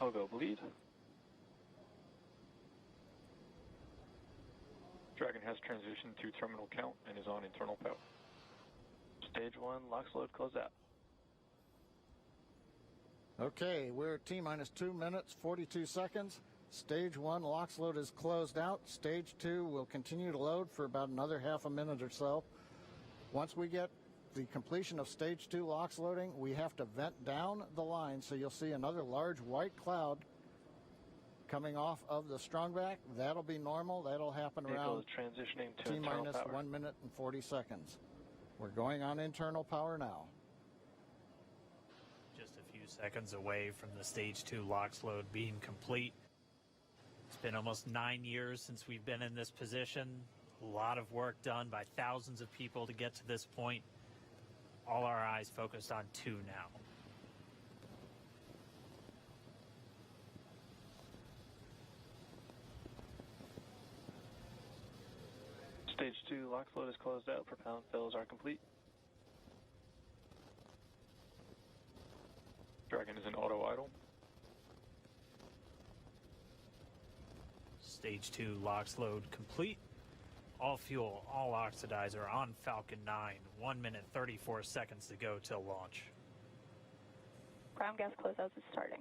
I'll go bleed. Dragon has transitioned to terminal count and is on internal power. Stage 1, LOX load closed out. Okay, we're at T-minus 2 minutes, 42 seconds. Stage 1 LOX load is closed out. Stage 2 will continue to load for about another half a minute or so. Once we get the completion of Stage 2 LOX loading, we have to vent down the line, so you'll see another large white cloud coming off of the strongback. That'll be normal. That'll happen around transitioning to T-minus 1 minute and 40 seconds. We're going on internal power now. Just a few seconds away from the Stage 2 LOX load being complete. It's been almost 9 years since we've been in this position. A lot of work done by thousands of people to get to this point. All our eyes focused on 2 now. Stage 2 LOX load is closed out. Propellant fills are complete. Dragon is in auto idle. Stage 2 LOX load complete. All fuel, all oxidizer on Falcon 9. 1 minute 34 seconds to go till launch. Ground gas closeouts is starting.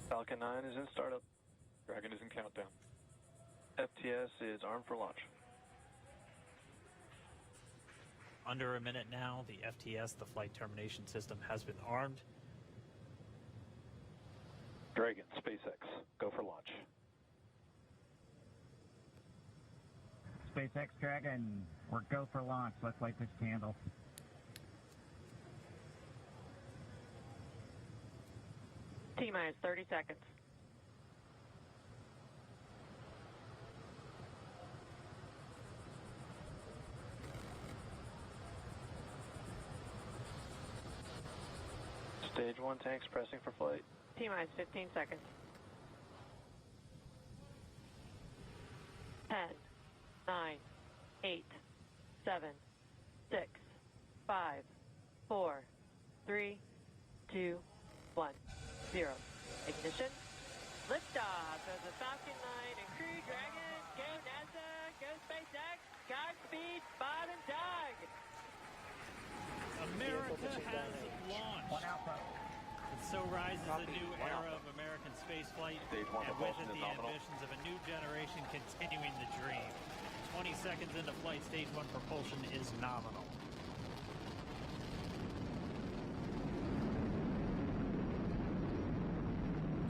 Falcon 9 is in startup. Dragon is in countdown. FTS is armed for launch. Under a minute now, the FTS, the flight termination system, has been armed. Dragon, SpaceX, go for launch. SpaceX Dragon, we're go for launch. Let's light this candle. T-minus 30 seconds. Stage 1 tanks pressing for flight. T-minus 15 seconds. 10, 9, 8, 7, 6, 5, 4, 3, 2, 1, 0. Ignition. Liftoff of the Falcon 9 and Crew Dragon. Go NASA, go SpaceX. Godspeed, Bob and Doug. America has launched. One Alpha. And so rises a new era of American spaceflight, and with it the ambitions of a new generation continuing the dream. 20 seconds into flight, Stage 1 propulsion is nominal.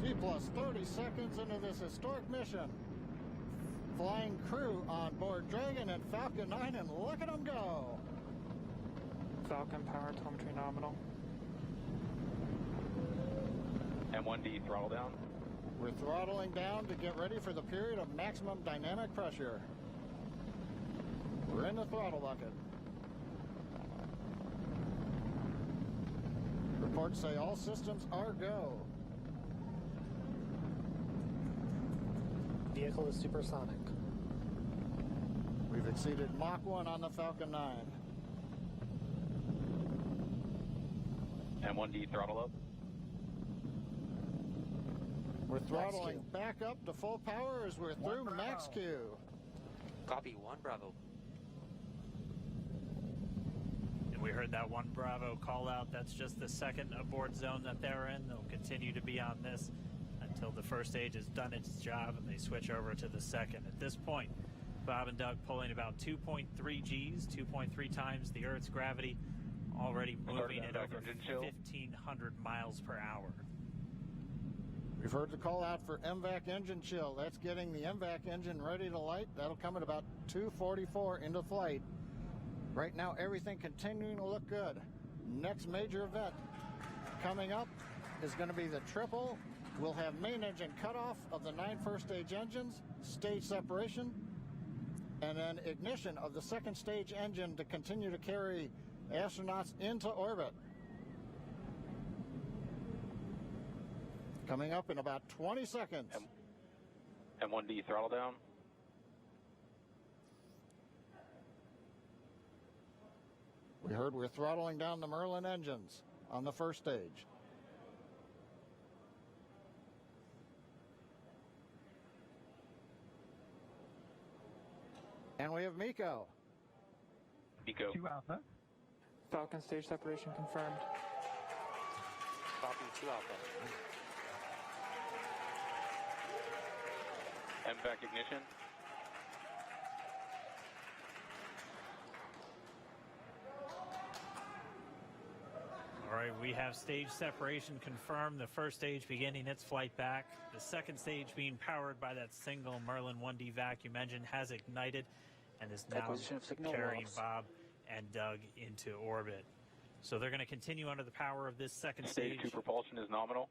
T plus 30 seconds into this historic mission. Flying crew on board Dragon and Falcon 9, and look at them go. Falcon power telemetry nominal. M1D throttle down. We're throttling down to get ready for the period of maximum dynamic pressure. We're in the throttle bucket. Reports say all systems are go. Vehicle is supersonic. We've exceeded Mach 1 on the Falcon 9. M1D throttle up. We're throttling back up to full power as we're through max Q. Copy, 1 Bravo. And we heard that 1 Bravo call out. That's just the second abort zone that they're in. They'll continue to be on this until the first stage has done its job and they switch over to the second. At this point, Bob and Doug pulling about 2.3 Gs, 2.3 times the Earth's gravity, already moving at over 1,500 miles per hour. We've heard the call out for MVAC engine chill. That's getting the MVAC engine ready to light. That'll come at about 2:44 into flight. Right now, everything continuing to look good. Next major event coming up is going to be the triple. We'll have main engine cutoff of the 9 first stage engines, stage separation, and then ignition of the second stage engine to continue to carry astronauts into orbit. Coming up in about 20 seconds. M1D throttle down. We heard we're throttling down the Merlin engines on the first stage. And we have MECO. MECO. 2 Alpha. Falcon stage separation confirmed. Copy 2 Alpha. MVAC ignition. All right, we have stage separation confirmed. The first stage beginning its flight back. The second stage being powered by that single Merlin 1D vacuum engine has ignited and is now carrying Bob and Doug into orbit. So they're going to continue under the power of this second stage. Stage 2 propulsion is nominal.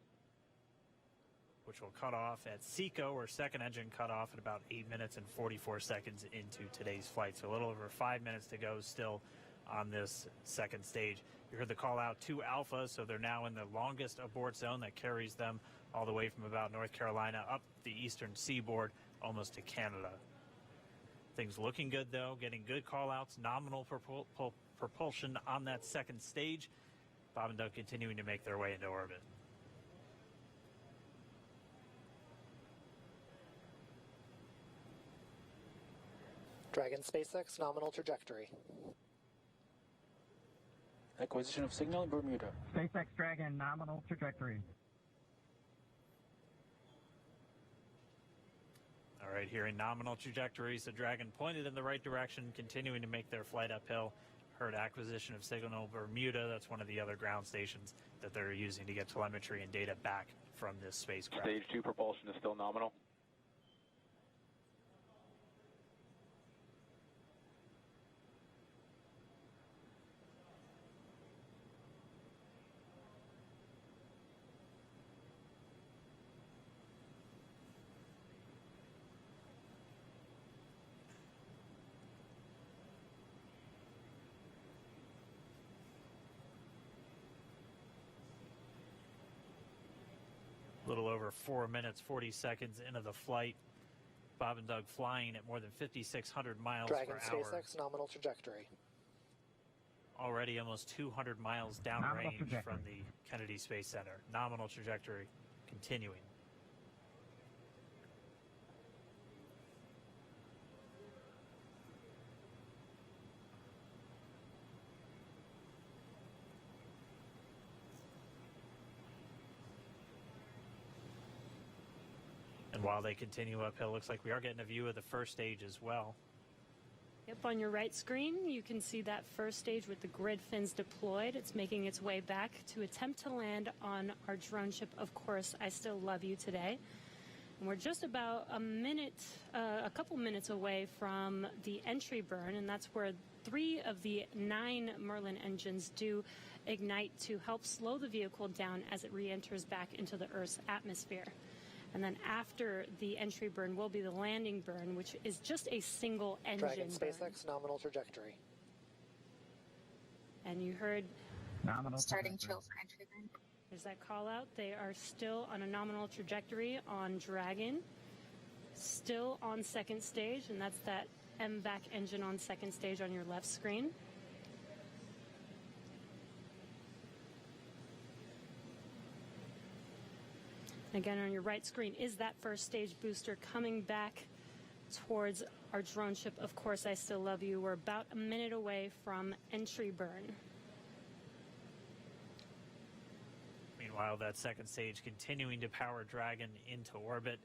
Which will cut off at SECO, or second engine cutoff, at about 8 minutes and 44 seconds into today's flight. So a little over 5 minutes to go still on this second stage. You heard the call out to Alpha, so they're now in the longest abort zone that carries them all the way from about North Carolina up the eastern seaboard, almost to Canada. Things looking good, though, getting good call outs, nominal propulsion on that second stage. Bob and Doug continuing to make their way into orbit. Dragon SpaceX nominal trajectory. Acquisition of signal in Bermuda. SpaceX Dragon nominal trajectory. All right, hearing nominal trajectories, the Dragon pointed in the right direction, continuing to make their flight uphill. Heard acquisition of signal Bermuda. That's one of the other ground stations that they're using to get telemetry and data back from this spacecraft. Stage 2 propulsion is still nominal. A little over 4 minutes, 40 seconds into the flight. Bob and Doug flying at more than 5,600 miles Dragon per hour. SpaceX nominal trajectory. Already almost 200 miles downrange from the Kennedy Space Center. Nominal trajectory continuing. And while they continue uphill, looks like we are getting a view of the first stage as well. Yep, on your right screen, you can see that first stage with the grid fins deployed. It's making its way back to attempt to land on our drone ship, Of Course, I Still Love You Today. And we're just about a couple minutes away from the entry burn, and that's where 3 of the 9 Merlin engines do ignite to help slow the vehicle down as it re-enters back into the Earth's atmosphere. And then after the entry burn will be the landing burn, which is just a single engine Dragon SpaceX burn. nominal trajectory. And you heard Nominal Starting trajectory. chill for entry burn. there's that call out. They are still on a nominal trajectory on Dragon, still on second stage, and that's that MVAC engine on second stage on your left screen. Again, on your right screen is that first stage booster coming back towards our drone ship, Of Course, I Still Love You. We're about a minute away from entry burn. Meanwhile, that second stage continuing to power Dragon into orbit.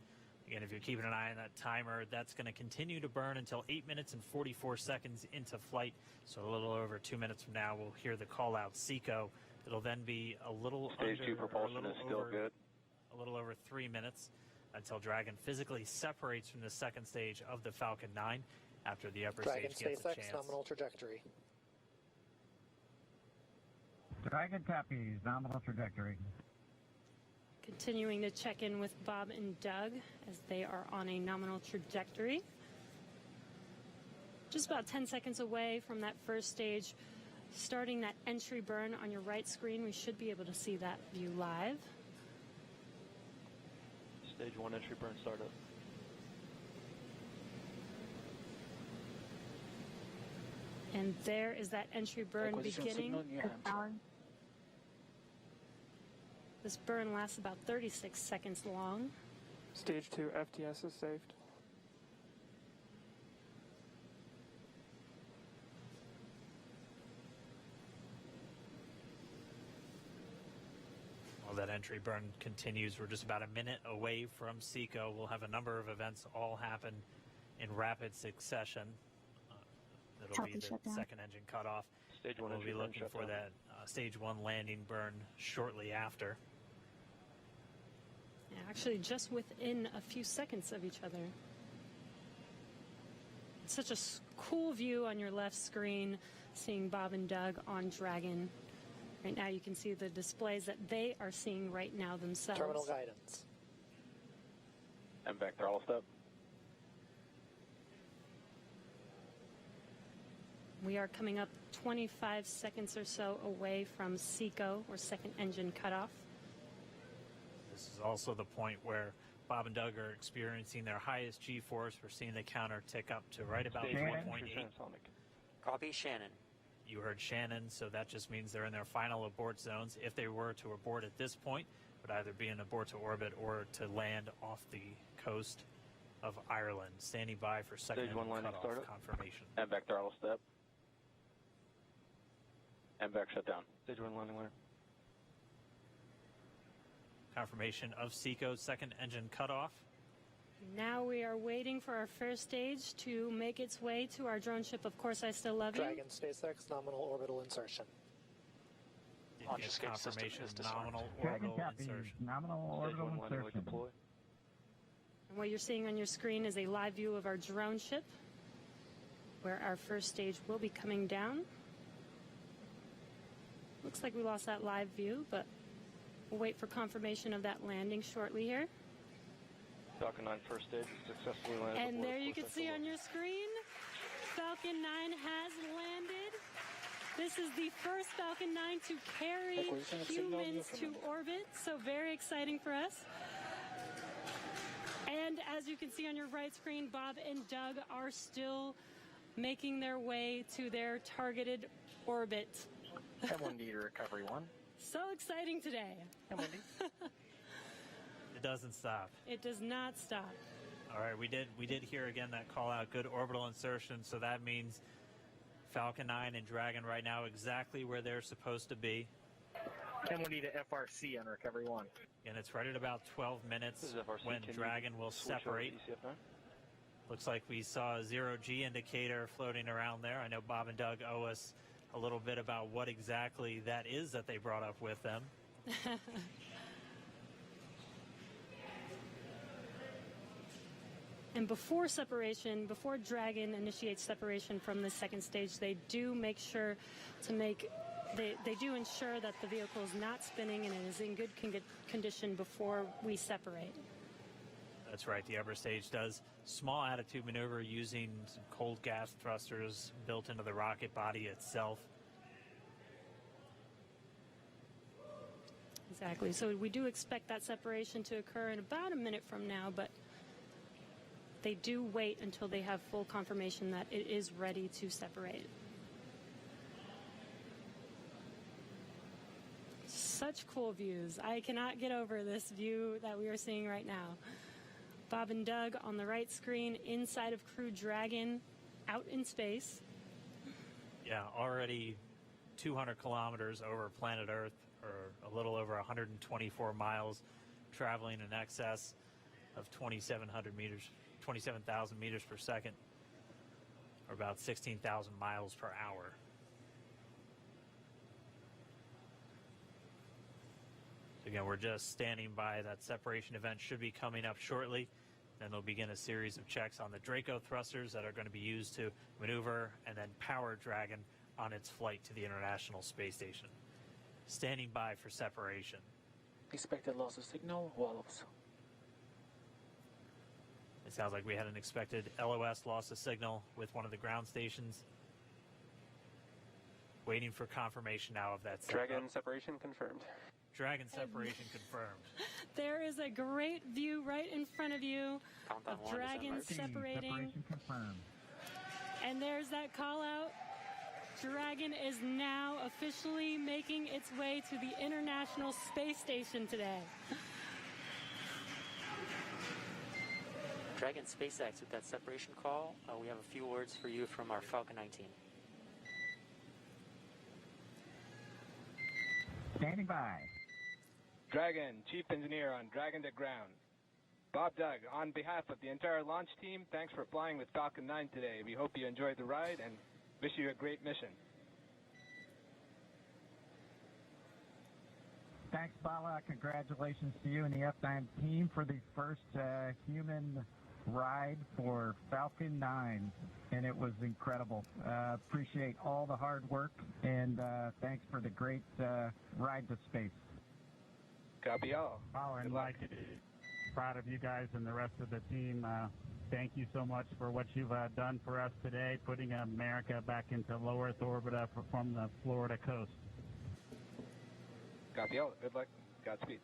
Again, if you're keeping an eye on that timer, that's going to continue to burn until 8 minutes and 44 seconds into flight. So a little over 2 minutes from now, we'll hear the call out SECO. It'll then be a little Stage 2 propulsion is still good. A little over 3 minutes until Dragon physically separates from the second stage of the Falcon 9 after the upper Dragon stage gets a SpaceX chance. nominal trajectory. Dragon copies nominal trajectory. Continuing to check in with Bob and Doug as they are on a nominal trajectory. Just about 10 seconds away from that first stage, starting that entry burn on your right screen. We should be able to see that view live. Stage 1 entry burn startup. And there is that entry burn beginning. This burn lasts about 36 seconds long. Stage 2 FTS is saved. Well, that entry burn continues. We're just about a minute away from SECO. We'll have a number of events all happen in rapid succession. That'll be the second engine cutoff. Stage 1 we'll entry be burn looking shut for down. that stage 1 landing burn shortly after. Yeah, actually, just within a few seconds of each other. It's such a cool view on your left screen, seeing Bob and Doug on Dragon. Right now you can see the displays that they are seeing right now themselves. Terminal guidance. And back throttle step. We are coming up 25 seconds or so away from SECO, or second engine cutoff. This is also the point where Bob and Doug are experiencing their highest G-force. We're seeing the counter tick up to right about Stage 1.8. 1 transonic. Copy Shannon. You heard Shannon, so that just means they're in their final abort zones. If they were to abort at this point, it would either be an abort to orbit or to land off the coast of Ireland. Standing by for second Stage 1 engine landing cutoff startup. confirmation. And back throttle step. And back shutdown. Stage 1 landing ladder. Confirmation of SECO's second engine cutoff. Now we are waiting for our first stage to make its way to our drone ship. Of course, I still love you. Dragon SpaceX nominal orbital insertion. Did Launch get escape system confirmation is disarmed. nominal Dragon orbital copy. insertion. Nominal Stage 1 orbital landing leg insertion. deploy. And what you're seeing on your screen is a live view of our drone ship, where our first stage will be coming down. Looks like we lost that live view, but we'll wait for confirmation of that landing shortly here. Falcon 9 first stage successfully landed. And aboard there you a can course see axle on your screen, Falcon 9 has landed. This is the first Falcon 9 to carry Acquisition of signal humans to from- orbit, so very exciting for us. And as you can see on your right screen, Bob and Doug are still making their way to their targeted orbit. M1D to recovery 1. So exciting today. M1D. It doesn't stop. It does not stop. All right, we did hear again that call out, good orbital insertion, so that means Falcon 9 and Dragon right now exactly where they're supposed to be. M1D to FRC on recovery 1. And it's right at about 12 minutes This is FRC. when Can you Dragon will switch over to separate. ECF9? Looks like we saw a 0G indicator floating around there. I know Bob and Doug owe us a little bit about what exactly that is that they brought up with them. And before separation, before Dragon initiates separation from the second stage, they do make sure to they do ensure that the vehicle is not spinning and it is in good condition before we separate. That's right, the upper stage does small attitude maneuver using some cold gas thrusters built into the rocket body itself. Exactly. So we do expect that separation to occur in about a minute from now, but they do wait until they have full confirmation that it is ready to separate. Such cool views. I cannot get over this view that we are seeing right now. Bob and Doug on the right screen, inside of Crew Dragon, out in space. Yeah, already 200 kilometers over planet Earth, or a little over 124 miles, traveling in excess of 2,700 meters, 27,000 meters per second, or about 16,000 miles per hour. So again, we're just standing by. That separation event should be coming up shortly. Then they'll begin a series of checks on the Draco thrusters that are going to be used to maneuver and then power Dragon on its flight to the International Space Station. Standing by for separation. Expected loss of signal, Wallows. It sounds like we had an expected LOS, loss of signal, with one of the ground stations. Waiting for confirmation now of that setup. Dragon separation confirmed. Dragon separation confirmed. There is a great view right in front of you Countdown of 1 is dragons in march. separating. Separation confirmed. And there's that call out. Dragon is now officially making its way to the International Space Station today. Dragon SpaceX with that separation call. We have a few words for you from our Falcon 19. Standing by. Dragon, Chief Engineer on Dragon to Ground. Bob Doug, on behalf of the entire launch team, thanks for flying with Falcon 9 today. We hope you enjoyed the ride and wish you a great mission. Thanks, Bala. Congratulations to you and the F9 team for the first human ride for Falcon 9. And it was incredible. Appreciate all the hard work, and thanks for the great ride to space. Copy all. And like, proud of you guys and the rest of the team. Thank you so much for what you've done for us today, putting America back into low Earth orbit from the Florida coast. Copy all. Good luck. Godspeed.